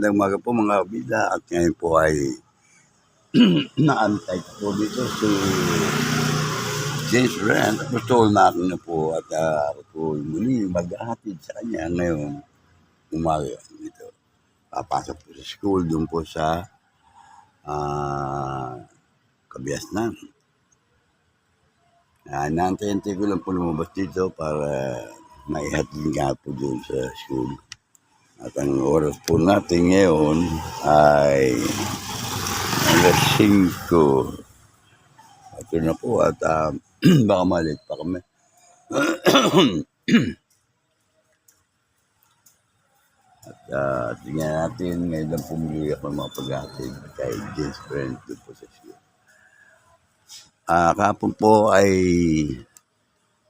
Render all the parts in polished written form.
magandang umaga po mga kabida. At ngayon po ay naantay ko po dito si James Brand. Gusto natin na po at ako po muli maghahatid sa kanya ngayon umaga dito. Papasok po sa school doon po sa Kabiasnan. Naantay-antay ko lang po lumabas dito para maihatid nga po doon sa school. At ang oras po natin ngayon ay alas 5. Ito na po at baka malit pa kami. At tingnan natin, ngayon lang pumuli ako ng mga pag-atid kay James Brand doon po sa school. Kahapon po ay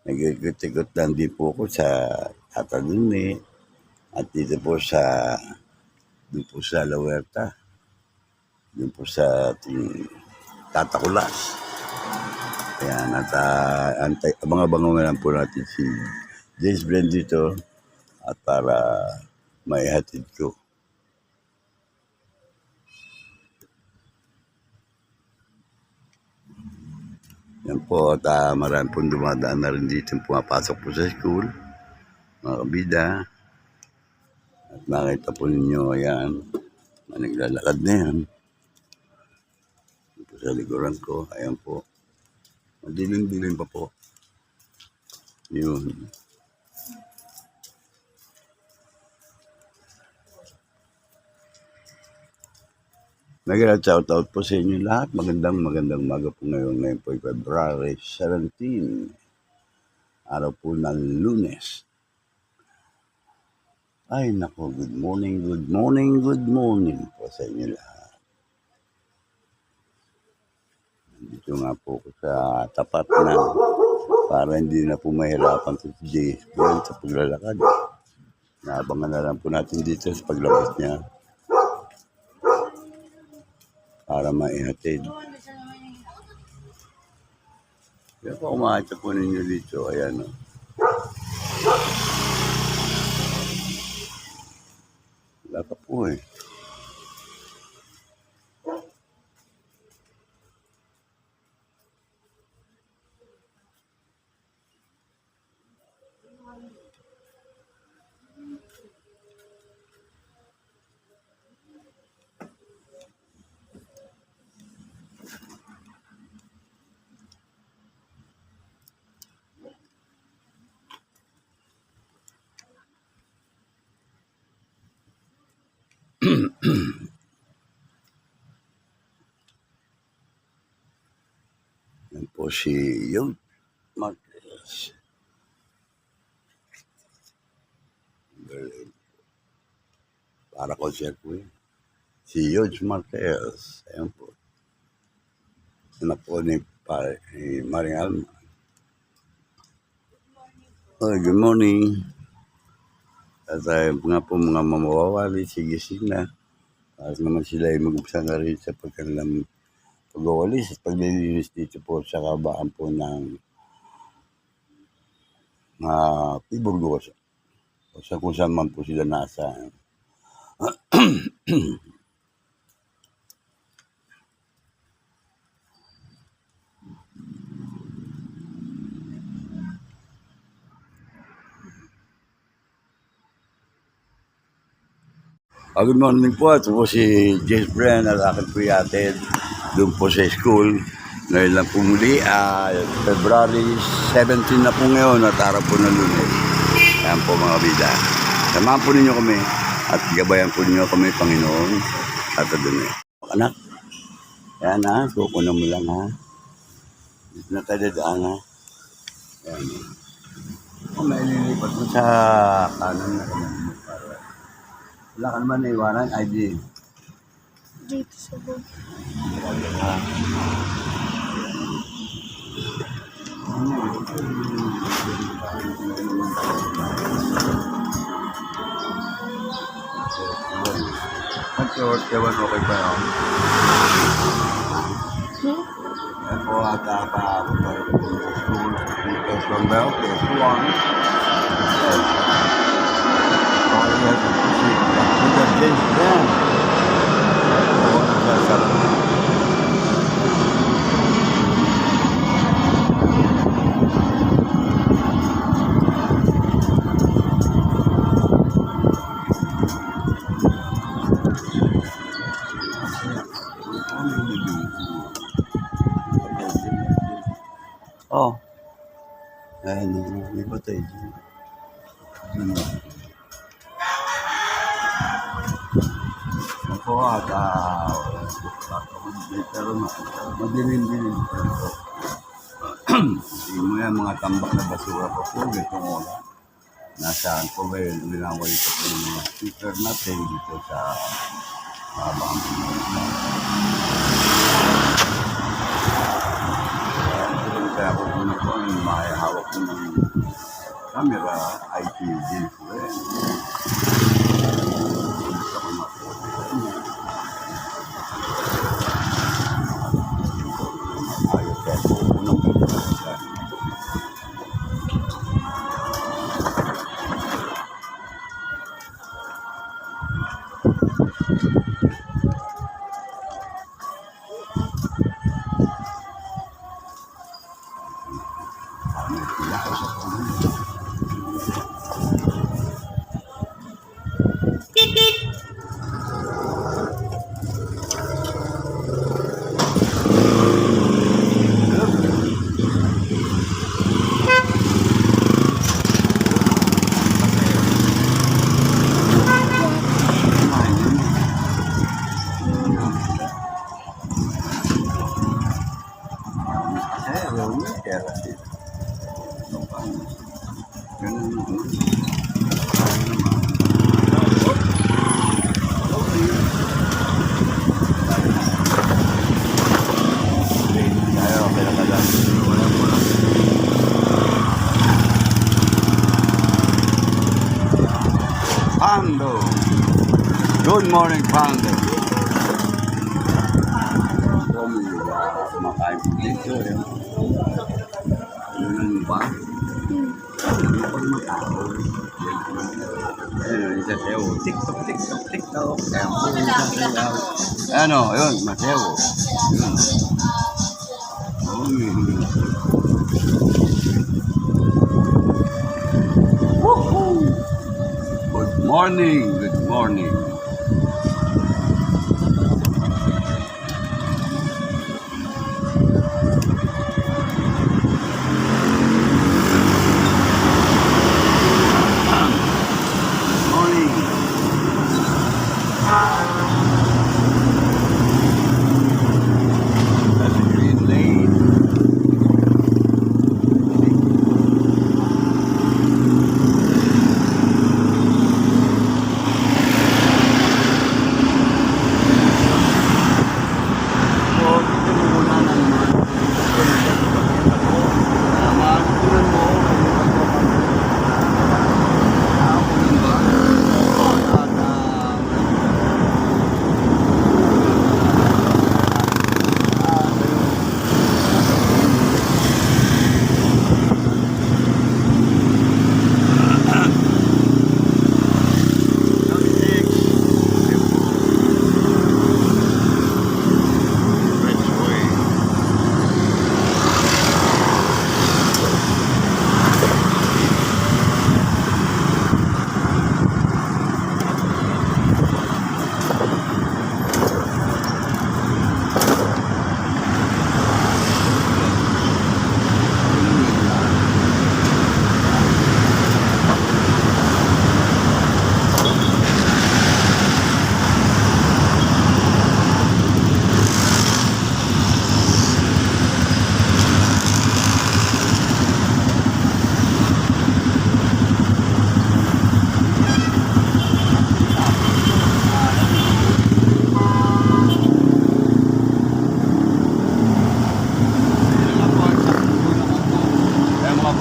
nag-ikot-ikot lang din po ako sa Tataluni at dito po doon po sa La Huerta, doon po sa Tatakulas. Ayan, at abang-abangan na lang po natin si James Brand dito at para maihatid ko. Yan po, at marami pong dumadaan na rin dito pumapasok po sa school, mga kabida. At makita po ninyo, ayan, naglalakad na yan. Yan po sa likuran ko, ayan po. Madilim-dilim pa po. Yun. Nag-shoutout po sa inyo lahat. Magandang umaga po ngayon. Ngayon po ay February 17. Araw po ng Lunes. Ay nako, good morning po sa inyo lahat. Dito nga po ko sa tapat na para hindi na po mahirapan si James Brand sa paglalakad. Naabangan na lang po natin dito sa paglabas niya para maihatid. Kaya po umakita po ninyo dito. Ayan o. Wala pa po eh. Yan po si Young Marquez. Para concert po yun. Si Young Marquez. Ayan po. Anak po ni Maring Alma. Oh, good morning. At nga po mga mamawawali, sige sila. At naman sila ay mag-upsa na rin sa pagkanilang pag-awalis at paglilinis dito po sa kabaan po ng Tiburgos. O sa kung saan man po sila nasa. Good morning po. Ito po si James Brand at akin po yatid doon po sa school. Ngayon lang po muli, February 17 na po ngayon at araw po ng Lunes. Ayan po mga bida. Samahan po ninyo kami at gabayan po ninyo kami, Panginoon. At doon eh. Anak, ayan ha, kukunan mo lang ha. Dito na tayo dadaan ha. Ayan. May lilipat mo sa kanan na kanan mo para wala ka naman naiwanan, ID. Dito sa bag. Ewan okay pa yun. Yan po at papunta rin po sa school. PS1 ba yun? PS1. Okay, yes. James Brand. Oo, nagsasarap. Oh, ayun, di ba tayo? Ako at pero madilim-dilim. Hindi mo yan mga tambak na basura pa po. Itong oras. Nasaan po ba yun? Linaway ko po yung mga speaker natin dito sa habang kaya ako muna po yung mahihawak ko ng camera, IT din po eh. Gusto ko na po. Ayos kaya po unang pagkakas siya. Pando. Good morning, Pando. Kumakain po dito. Ano ba? Ano pa naman tao? Ayun, isa sayo. TikTok, TikTok, TikTok. Ano, yun, masayo. Yun. Good morning, good morning.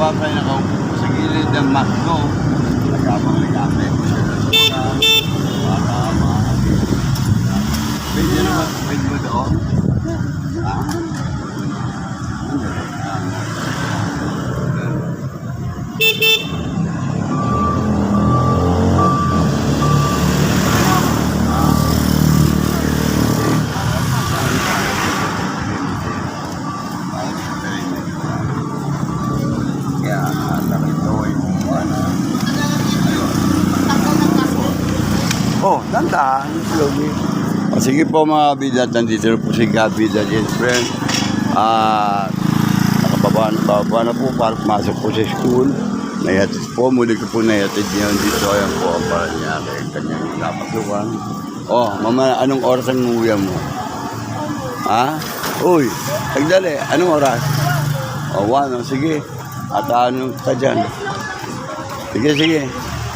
Babay nakaupo sa gilid ng McDo. Nagkabang nag-ape ko siya ng soda. Para pwede naman pwede mo doon. Ha? Dahan, slowly. O, sige po mga kabida, nandito na po si Kabida, James friend. Nakababa na po para pumasok po sa school. Naihatid po, muli ko po naihatid niya dito. Ayan po ang para niya kay kanyang napasukan. Oh, mama, anong oras ang uwi mo? Ha? Uy, tagdali, anong oras? O, 1, sige. At anong ka dyan? Sige.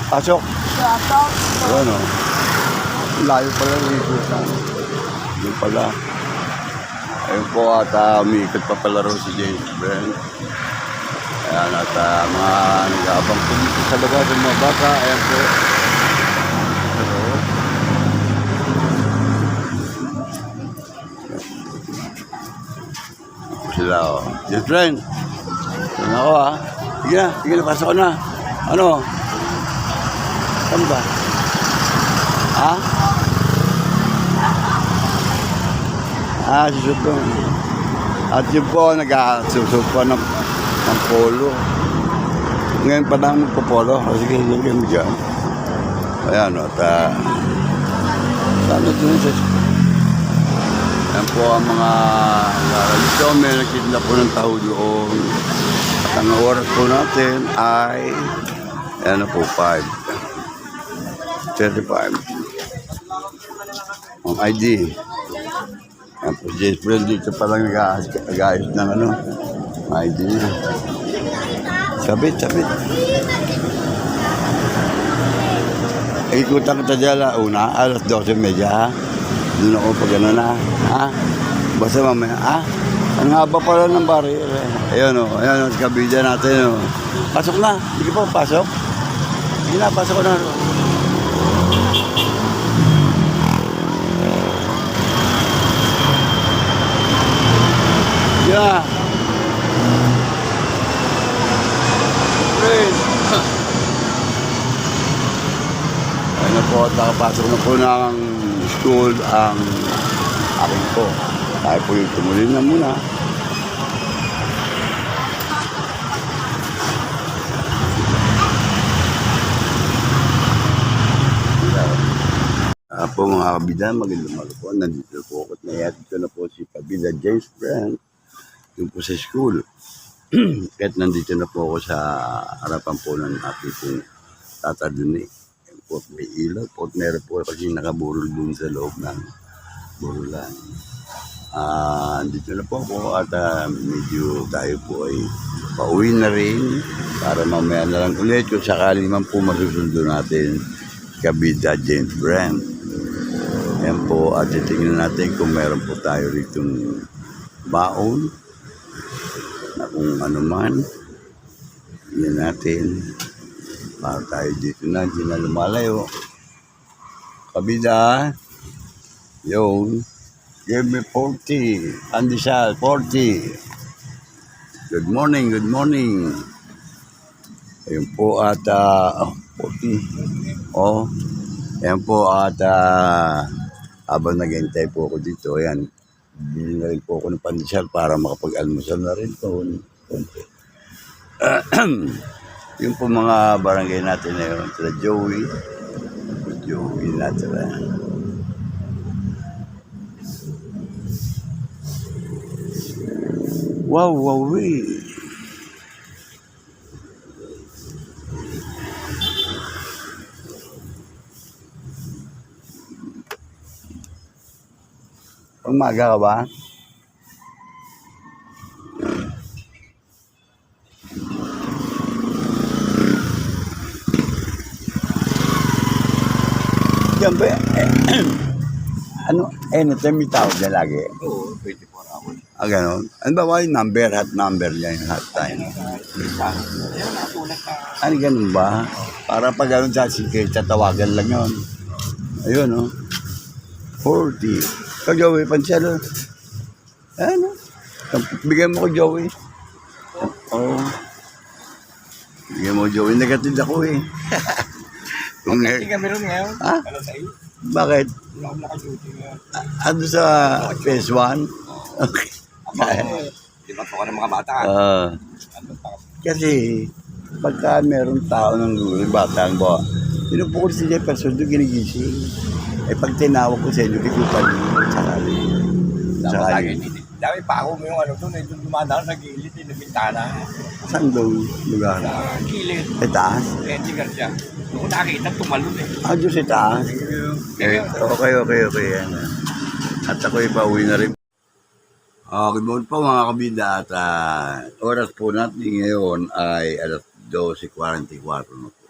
Pasok. Ano? Layo pala rito. Yun pala. Ayun po at umiikot pa pala rin si James Brent. Ayan at mga nag-aabang po dito sa labas ng mga bata. Ayan po. Hello. Sila o. James Brent. Ano ako Sige na, pasok ko na. Ano? Saan ba? Ha? Susot ko. At yun po, nag-susot po ng polo. Ngayon pa lang magpapolo. Sige mo dyan. Ayan, at sana dun sa yan po ang mga dito. May nakita po ng tao doon. At ang oras po natin ay ayan na po, 5:35. Ang ID. Yan po, James Brent dito palang nag-aayos ng ID niya. Sabit. Ikutan kita dyan una, 12:30 ha. Doon ako pag ha. Basta mamaya, ha. Ang haba pala ng baril. Ayan o, sa kabida natin o. Pasok na, sige po, pasok. Sige na, pasok ko na. Yeah. Friend. Ayun po, at nakapasok na po ng school ang akin po. Tayo po yung tumulin na muna. Po mga kabida, magandang umaga po. Nandito po ako at naihatid ko na po si Kabida James Brent yung po sa school. Kahit nandito na po ako sa harapan po ng ating tataduni. Po, may ilaw po at meron po kasi nakaburol dun sa loob ng burulan. Dito na po ako at medyo tayo po ay pauwi na rin para mamaya na lang ulit kung sakali man po masusundo natin Kabida James Brent. Yan po at titingnan natin kung meron po tayo ritong baon na kung ano man. Yan natin para tayo dito na, hindi na lumalayo. Kabida, yun, give me 40, Andisal, 40. Good morning. Ayun po at 40. Ayan po at habang naghihintay po ako dito, ayan, bili na rin po ako ng pandesal para makapag-almusal na rin po. Yung po mga barangay natin na yun, sila Joey natin. Wow. Umaga ka ba? Yan ba? May tawag na lagi. Oo, 24 hours. Ganon. Ano ba yung number? Hot number niya yung hot time. Ganun ba? Para pag ganun sa sige, tatawagan lang yun. Ayun, 40. Kag Joey, panselo. Bigyan mo ko Joey. Bigyan mo Joey. Negatid ako eh. Hindi kami rin ngayon. Ha? Alas 6. Bakit? Wala akong naka-duty ngayon. Ano sa phase 1? Okay. Di ba po ka ng mga bata? Kasi pagka meron tao ng bata ang ba, pinupukul si Jefferson doon ginigising. Eh pag tinawag ko sa inyo, di ko pa rin sakali. Dapat lagi Sakali. dito. Dami pa ako mo yung ano doon, doon dumadaan sa gilid, na bintana. Saan daw lugar? Sa gilid. Sa taas? Eddie Garcia. Doon ko nakakita, tumalun eh. Ah, doon sa taas? Okay. Yan. At ako'y pauwi na rin. Good morning po mga kabida at oras po natin ngayon ay alas 12:44 na po.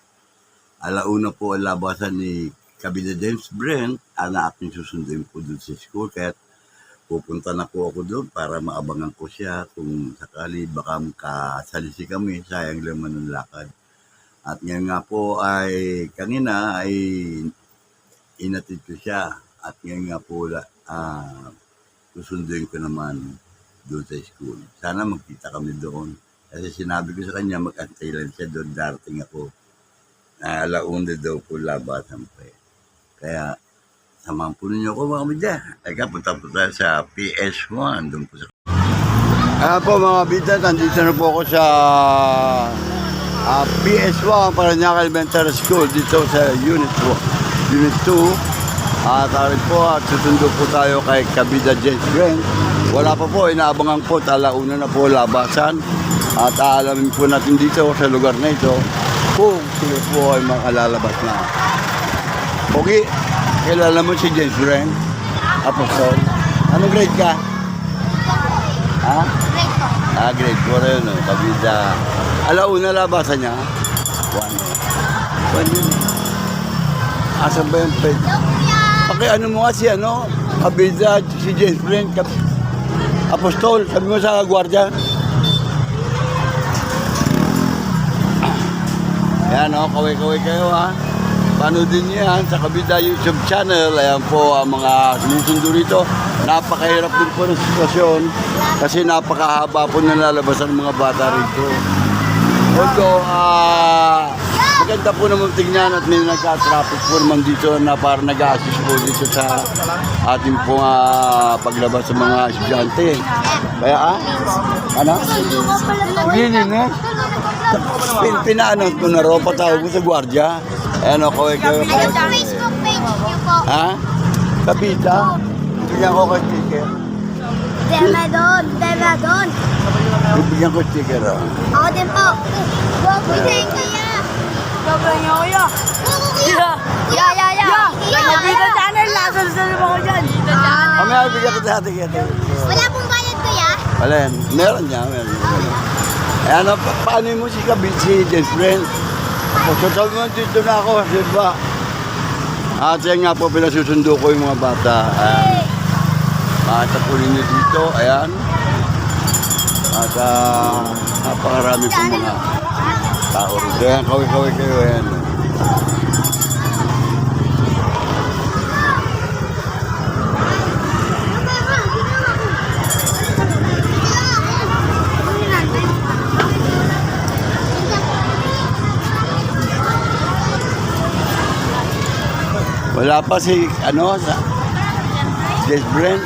Alauna po ang labasan ni Kabida James Brent na aking susunduin po doon sa school kaya pupunta na po ako doon para maabangan ko siya kung sakali baka makasalisi kami, sayang naman ng lakad. At ngayon nga po ay kanina ay inatid ko siya at ngayon nga po susunduin ko naman doon sa school. Sana magkita kami doon. Kasi sinabi ko sa kanya, mag-antay lang siya doon, darating ako. Alauna daw po labasan pa eh. Kaya, samahan po ninyo ako mga kabida. Teka, punta po tayo sa PS1. Doon po sa... po mga kabida, nandito na po ako sa PS1 Parañaque Elementary School dito sa Unit 2. At po, susundo po tayo kay Kabida James Brent. Wala pa po, inaabangan po, alauna na po labasan. At aalamin po natin dito sa lugar na ito kung sila po ay makalalabas na. Okay, kilala mo si James Brent? Apostol. Anong grade ka? Ha? Grade 4 yun, Kabida. Alauna labasan niya? 1. Asan ba yung pwede? Okay, ano mo nga si Kabida, si James Brent, Apostol, sabi mo sa gwardiya. Ayan kaway-kaway kayo ha. Panoodin niyo yan sa Kabida YouTube channel. Ayan po ang mga sumusundo rito. Napakahirap din po ng sitwasyon kasi napakahaba po na lalabasan ng mga bata rito. Although, maganda po naman tingnan at may nagka-traffic po naman dito na parang nag-assist po dito sa ating pong paglabas sa mga estudyante. Kaya ano? Hindi na. Pina-announce ko na raw, patawag ko sa gwardiya. Ayan kaway. Facebook page niyo po. Ha? Kabida? Bibigyan ko kay sticker. Dema doon. Bibigyan ko sticker. Ako din po. Kuya. Sobrang niya kuya. Ya. Kabida channel, nasa mo ko dyan. Mamaya bibigyan ko sa ating ito. Wala pong bayad kuya. Wala yan. Meron niya. Ayan, paano mo si Kabida, si James Brent? Pagkatawag mo, dito na ako, diba? At yan nga po, pinasusundo ko yung mga bata. Makita po ninyo dito, ayan. At napakarami po mga tao rito. Ayan, kaway-kaway kayo, ayan. Wala pa si, James Brent.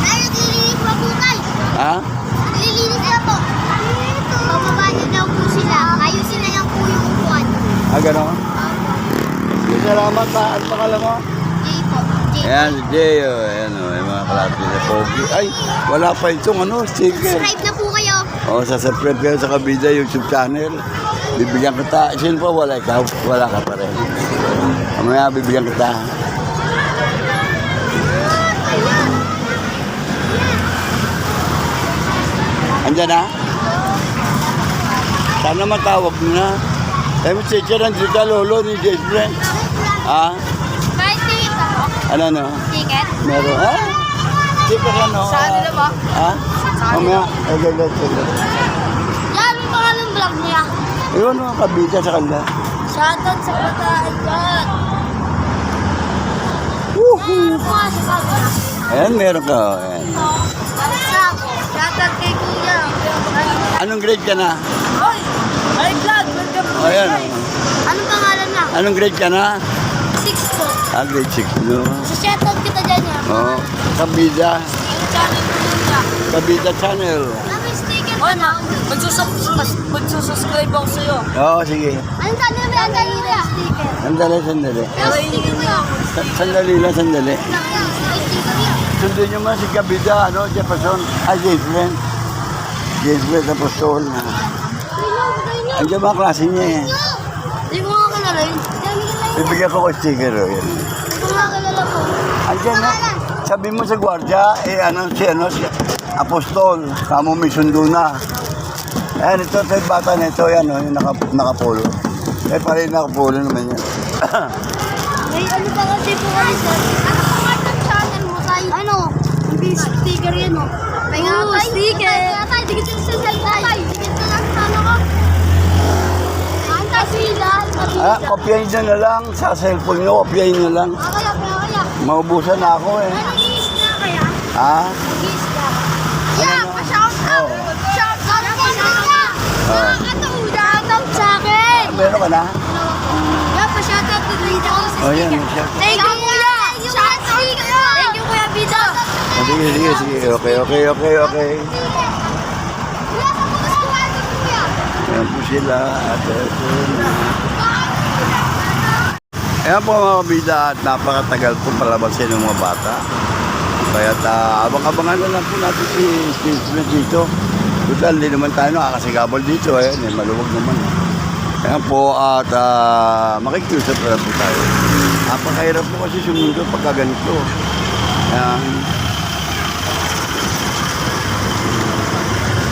Naglilinis pa po tayo. Ha? Naglilinis na po. Bababa niyo daw po sila. Ayusin na lang po yung upuan. Gano'n? Salamat pa. Ano pangalan mo? Jay po. Ayan, si Jay. Ayan, yung mga klase na Pogi. Ay, wala pa itong sticker. Subscribe na po kayo. Subscribe kayo sa Kabida YouTube channel. Bibigyan kita. Sino pa wala ikaw? Wala ka pa rin. Mamaya bibigyan kita. Andyan na? Sana matawag mo na. Eh, teacher, nandito ka lolo ni James Brent. Ha? Kahit ticket ako. Ano? Ticket? Meron. Ha? Sticker Sa ano na ba? Ha? Mamaya. Ay, Yan, ang pangalan vlog niya. Iwan mo ang Kabida sa kanila. Shoutout sa bataan dyan. Woohoo! Ayan, meron ka. Ayan. Shoutout kay Kuya. Anong grade ka na? Hoy! Ay, vlog! Welcome to Ayan. Anong pangalan na? Anong grade ka na? 6 po. Grade 6, no? So shoutout kita dyan yan. Oo. Kabida. Yung channel ko nun siya. Kabida channel. May sticker Ano? Magsusubscribe ako sa'yo. Oo, sige. Anong channel ba yan, kuya? Sandali, sandali. Pero sticker mo yan. Sandali lang, sandali. Sticker yan. Sundin nyo man si Kabida, Jefferson. James Brent. James Brent, Apostol. Andiyan ba ang klase niya eh? Hindi ko nga kilala yun. Bibigyan ko ko sticker. Oh, yan. Hindi ko nga kilala po. Andiyan na. Sabi mo sa gwardiya, si Apostol. Kamo may sundo na. Ayan, ito sa bata na ito, yan, yung nakapolo. Eh, pala yung nakapolo naman yan. May ano ba kasi po kami sir? Ano po nga ng channel mo tayo? Ano? Hindi sticker yan o. May nga tayo. Sticker. Tay, dikit yung sa tay. Dikit na lang sa ano ko. Ang kasila. Kopyahin nyo na lang. Sa cellphone nyo, kopyahin nyo lang. Kaya. Maubusan na ako eh. Nag-iis na kaya? Ha? Nag-iis na. Yeah, pa-shout out. Oo. Shout out po niya. Shout out sa akin. Meron ka na? Yeah, pa-shout out to Rita ko sa Oh, yan. sticker. Thank you, kuya. Shout out. Thank you, kuya Bida. Sige. Okay. Kuya, kamusta ka, kuya? Ayan po sila. At ito na. Ayan po mga kabida at napakatagal po palabasin ng mga bata. Kaya abang-abangan na lang po natin si Steve dito. Total, hindi naman tayo nakakasigabal dito. Ayan, maluwag naman. Ayan po at makikiusap na po tayo. Napakahirap po kasi sumundo pagka ganito. Ayan.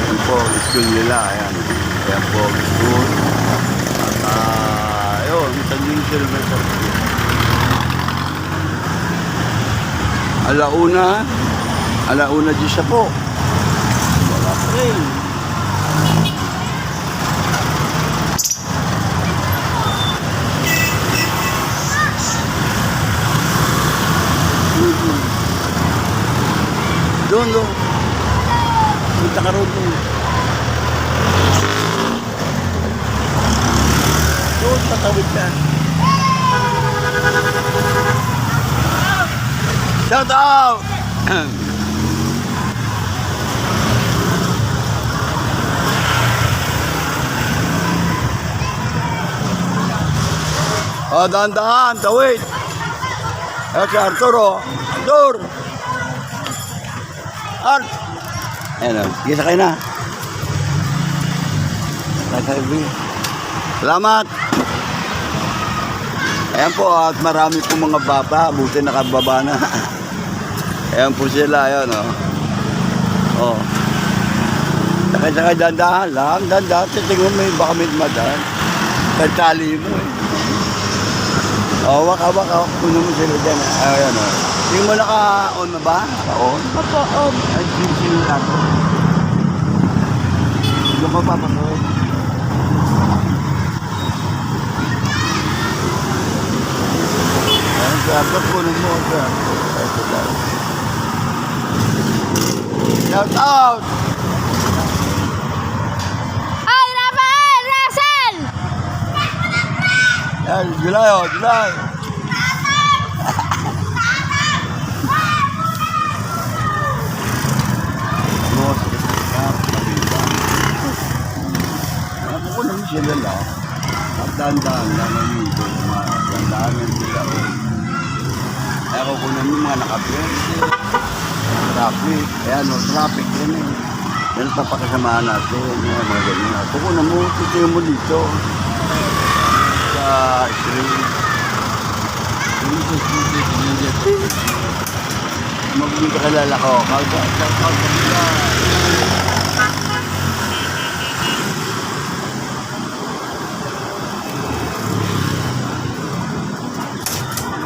Ayan po, school nila. Ayan po, school. At ayun, San Jose Silvestre. Alauna Diyos po. Wala pa rin. Doon. Punta ka roon doon. Doon, tatawid ka. Shout out! Dahan-dahan, tawid. Si Arthur, Arthur! Art! Ayan, sige, sakay na. Sakay. Salamat! Ayan po, at marami po mga bata, buti nakababa na. Ayan po sila, ayan, Sakay, dandahan lang, dandahan. Titingnan mo baka may madaan. Tali mo eh. Waka, puno mo sila dyan. Ayan, Tingnan mo naka-on na ba? Naka-on? Opo, Ay, sino nato? Doon ka papasok. Ayan, dapat puno mo. Shout out! Ay, Rafael! Russell! Ayan, July. Ako naman sila lang. At dahan-dahan lang ang dito. Dahan-dahan lang sila. Ako ko naman yung mga nakaprente. Traffic. Traffic yun eh. Yan ang papakasamahan natin. Mga ganyan. Ako ko naman, tutuyo mo dito. Sa street. Magiging kakalala ko. Kalka.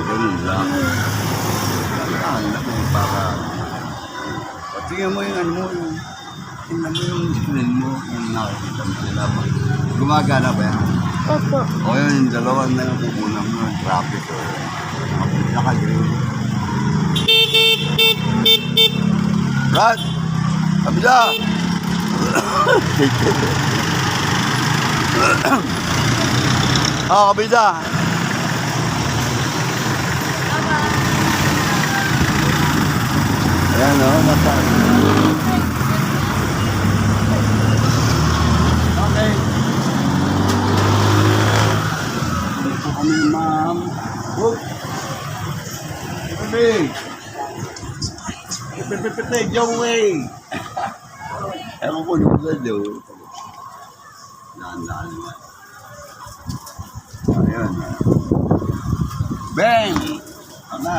Ganun lang. Kailangan lang para tingnan mo yung tingnan mo yung screen mo kung nakikita mo sila. Gumagana ba yan? Opo. O yun, yung dalawang na nakukunan mo yung traffic o naka-green. Brad! Kabila! Kabila! Ayan o, Whoop. Hey. Hey, Joey. Ewan ko nung gado. Nandaan nga. Ayan. Bang! Ano?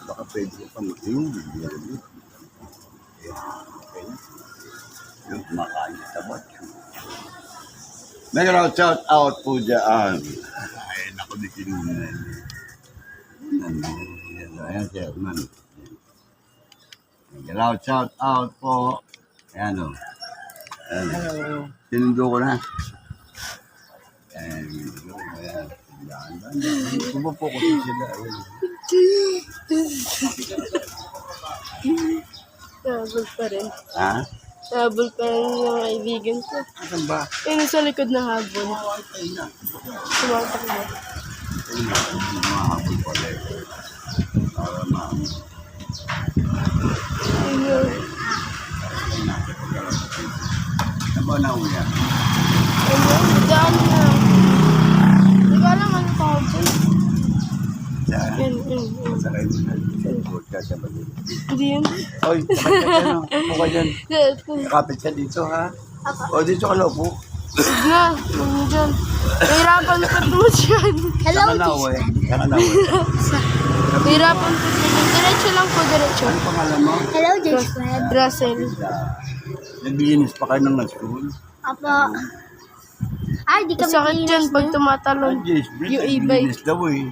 Baka pwede pa yung bibigyan mo. Yung kumakain sa bot. Nag-round shout out po dyan. Ay, naku, di kinunan. Ayan, sir, man. Nag-round shout out po. Ayan o. Ayan. Sinundo ko na. Ayan. Ayan. Pumapo ko sila. Habol pa rin. Ha? Habol pa rin yung kaibigan ko. Asan ba? Yung sa likod ng habol. Tumatak mo. Mahabol pala eh. Para mahabol. Ayun. Ano ba nauya? Ayun, daan na. Hindi ko alam ano tawag dyan. Saan? Yun. Masakay mo na. Good ka siya ba dito? Hindi yun. Oy, kapit ka dyan. Upo ka dyan. Kapit ka dito ha. O dito ka lopo. Sige na, ano dyan. Nahirapan pa mo dyan. Hello, Saan ka nauwi? Saan ka nauwi? Nahirapan pa dyan. Diretso lang po, diretso. Ano pangalan mo? Hello, James Fred. Russell. Naglinis pa kayo ng school? Apo. Ay, di kami Sakit dyan pag tumatalon. Yes, Yung e-bike. naglinis daw eh.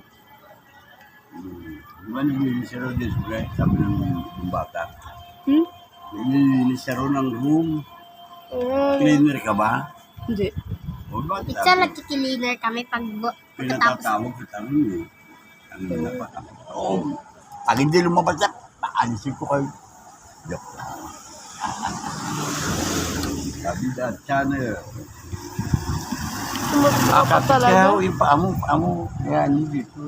Diba naglinis siya raw, Yes, sabi ng bata. Hmm? Naglinis siya raw ng room. Cleaner ka ba? Hindi. O ba? Pizza, nagkikiliner kami pagkatapos. Pinatatawag kita rin eh. Ano na pa? Oo. Pag hindi lumabas na, paalisin ko kayo. Joke lang. Kabida channel. Tumatak pa talaga. Kaya yung paamo, yan dito.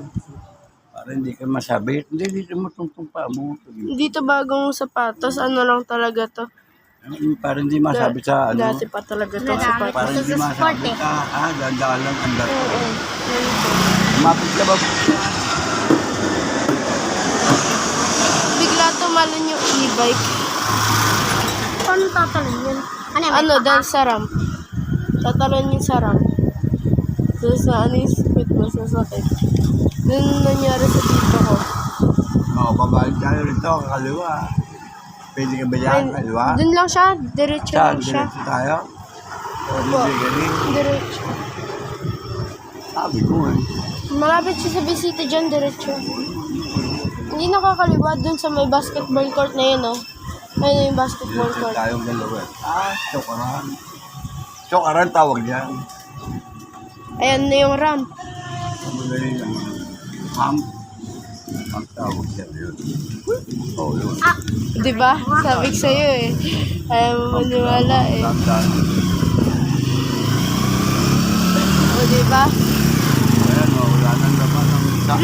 Para hindi ka masabi. Hindi, dito mo tungtong paamo. Dito bagong sapatos, ano lang talaga to. Para hindi masabi sa ano. Dati pa talaga to Nagamit sapatos. Para hindi Sa sport masabi eh. ka, ganda lang ang dato. Oo. Mapit ka ba? Bigla tumalon yung e-bike. Paano tatalon yun? Ano yan? Ano, dahil sa ramp. Tatalon yung sa ramp. So, sa ano yung spit mo, sasakit. Doon nangyari sa dito ko. Oo, babalik tayo rito, kakaliwa. Pwede ka ba yan, kaliwa? Doon lang siya, diretso Saan? lang siya. Diretso tayo? O, Opo. hindi galing. Diretso. Sabi ko eh. Malapit siya sa bisita dyan, diretso. Hindi nakakaliwa doon sa may basketball court na yun, oh. Ayun yung basketball Diretso court. tayong dalawa. Chokaran. Chokaran tawag yan. Ayan na yung ramp. Ano na yun? Ham. Ang tawag yan yun. Oo, yun. Di ba? Sabi ko sa'yo eh. Ayaw mo maniwala eh. Tandaan. O di ba? Ayan, wala nang laman ng isa.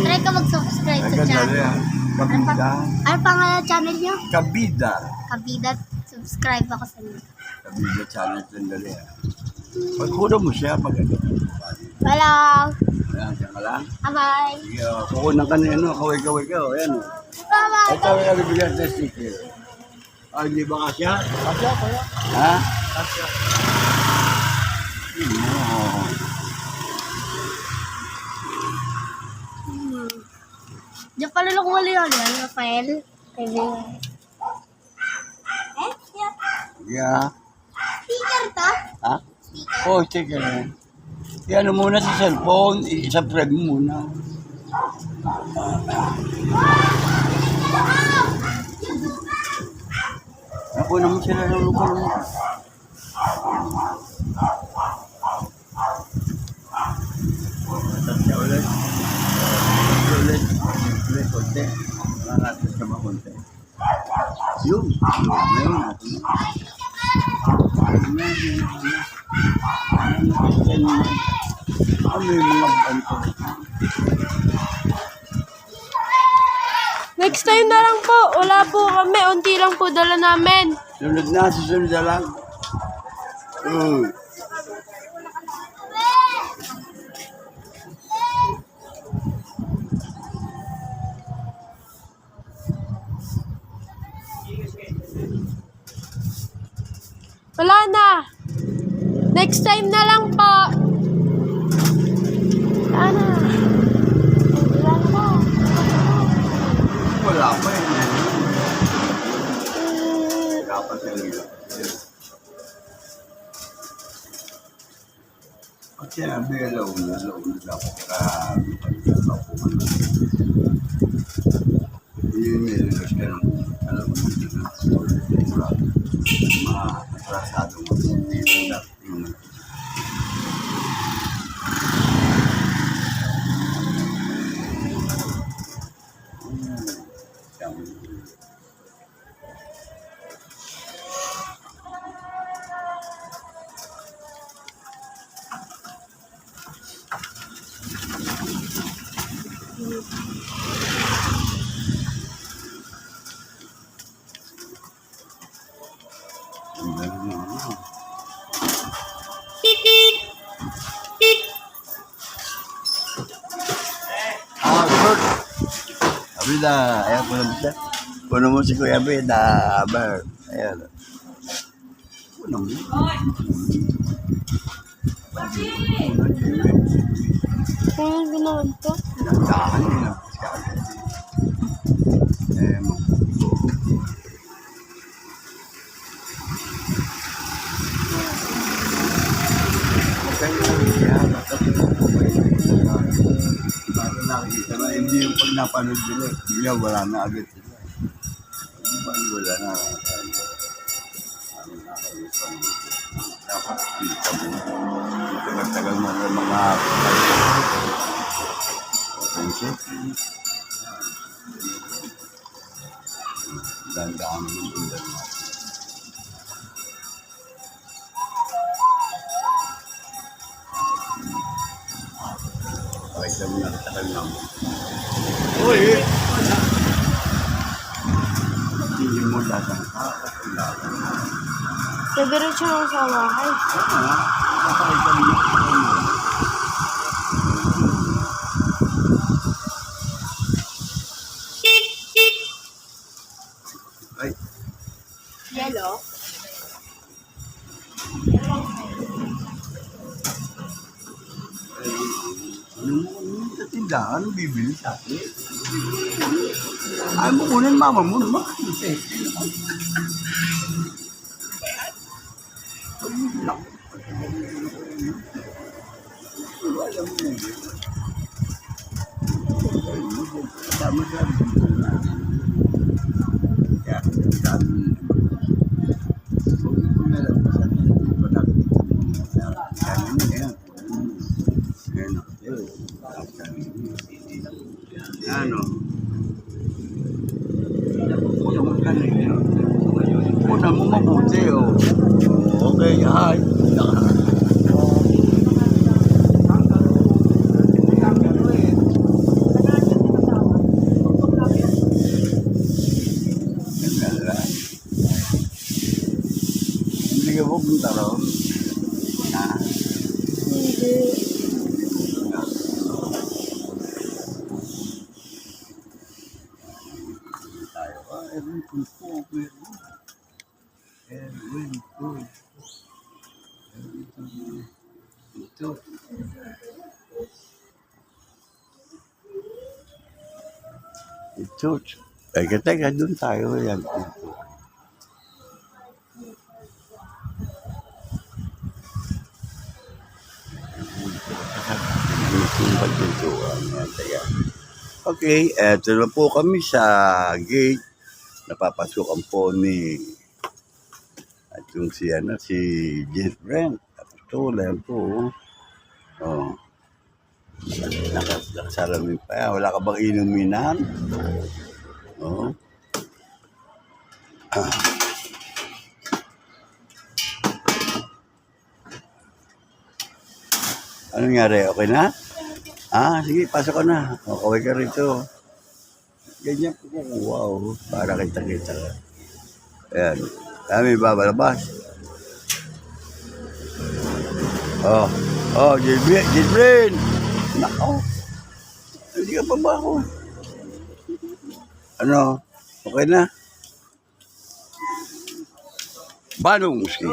Try ka mag-subscribe Ay, sa ganda channel. yan. Kabida. Ano pangalan channel niyo? Kabida. Kabida. Subscribe ako sa inyo. Kabida channel sandali yan. Pagkulo mo siya pag ano. Hello. Ayan, siya ka lang. Bye-bye. Sige, kukunan ka na yan, kaway-kaway ka. Ayan. Bye-bye. Ito ay alibigyan sa sticker. Ay, hindi ba kasya? Kasya, kaya. Ha? Kasya. Diyan pala nakuha yun, Rafael. Kaibigan. Yeah. Yeah. Speaker to? Ha? Oh, sticker yan. Yan muna sa cellphone, isa-preg mo muna. Ako naman sila ng lupa mo. konti. Wala natin sa mga konti. Yun. Ngayon natin. Ano yung mga banto? Next time na lang po. Wala po kami. Unti lang po dala namin. Sunod na, susunod na lang. Wala na. Next time na lang po. Wala na. Wala na. Wala pa yun. Wala pa talaga. Kasi sabi, alaw na dapat kapuman na. Yun nililos ka ng, alam mo, hindi na mga atrasadong hindi na yung Kurt! Sabi na, ayan po naman siya. Puno mo si Kuya Ben, Bar. Ayan. Puno mo. Ano ginawan to? Pinagdahan nila. Nakikita na, hindi yung pag napanood nila, bigla wala na agad sila. Wala na. Dapat kita mo. Tagal-tagal mo ng mga attention. Dandaan mo yung undan mo. Pakita mo na, tagal na mo. Uy! Hindi mo latang ka. Nadiretso lang sa bahay. Pakita mo na. Ay, Yellow? sa tindahan, ano bibili sa akin? Ay mo kunin mama mo naman. Ano? Una mo mabuti, oh. Okay, hi. Hindi ka pupunta ron. Hindi. Ito. Teka, doon tayo. Yan. Okay, eto na po kami sa gate. Napapasukan po ni at yung si Jeff Brent. Tapos to, lang po. Oh. Nakasalamin pa yan. Wala ka bang inuminan? Oo. Ano nangyari? Okay na? Sige, pasok ka na. Okay ka rito. Ganyan po. Wow. Para kita-kita ka. Ayan. Kami babalabas. Gilbrin! Nako. Hindi ka pa ba ako? Ano? Okay na? Banong, sige.